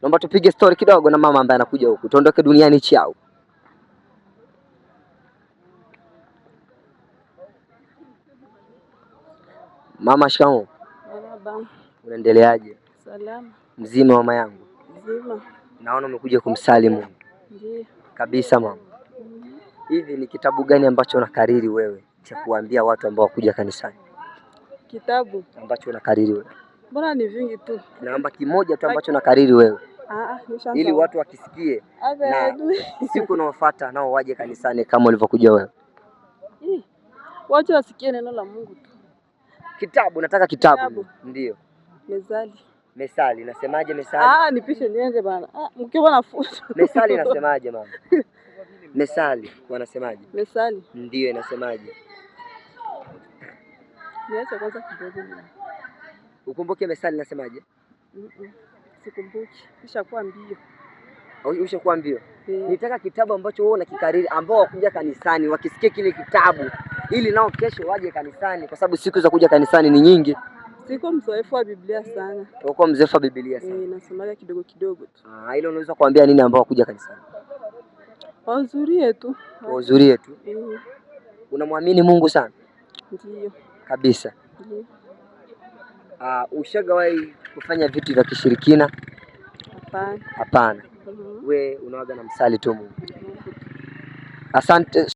Naomba tupige story kidogo na mama ambaye anakuja huku. Tuondoke duniani chao. Mama, shikamoo. Baba. Unaendeleaje? Salama. Mzima mama yangu? Mzima. Naona umekuja kumsali Mungu. Ndiyo. Kabisa mama. Hivi ni kitabu gani ambacho unakariri wewe cha kuambia watu ambao wakuja kanisani? Kitabu ambacho unakariri wewe? Mbona ni vingi tu. Naomba kimoja tu ambacho unakariri wewe. Nishaanza. Ili watu wakisikie na siku unaofuata nao waje kanisani kama ulivyokuja wewe. Wacha wasikie neno la Mungu tu. Kitabu, nataka kitabu. Ndio. Mezali. Mesali, nasemaje mesali? Nipishe niende bana. Mkiwa nafuta. Mesali nasemaje mama? Mesali wanasemaje? Mesali. Ndio inasemaje? Niacha kwanza kidogo. Ukumbuke mesali nasemaje? Sikumbuki. Kishakuwa mbio. Ushakuwa mbio. Nitaka kitabu ambacho wewe unakikariri ambao wakuja kanisani wakisikia kile kitabu ili nao kesho waje kanisani kwa sababu siku za kuja kanisani ni nyingi. Siko mzoefu wa Biblia sana. Uko mzoefu wa Biblia sana? Nasomaga kidogo kidogo tu. Hilo unaweza kuambia nini ambao wakuja kanisani? Wahudhurie tu. Wahudhurie tu. Unamwamini Mungu sana? Ndio. Kabisa. Ndio. Ushagawahi kufanya vitu vya kishirikina? Hapana. Hapana. We unawaga na msali tu Mungu. Asante.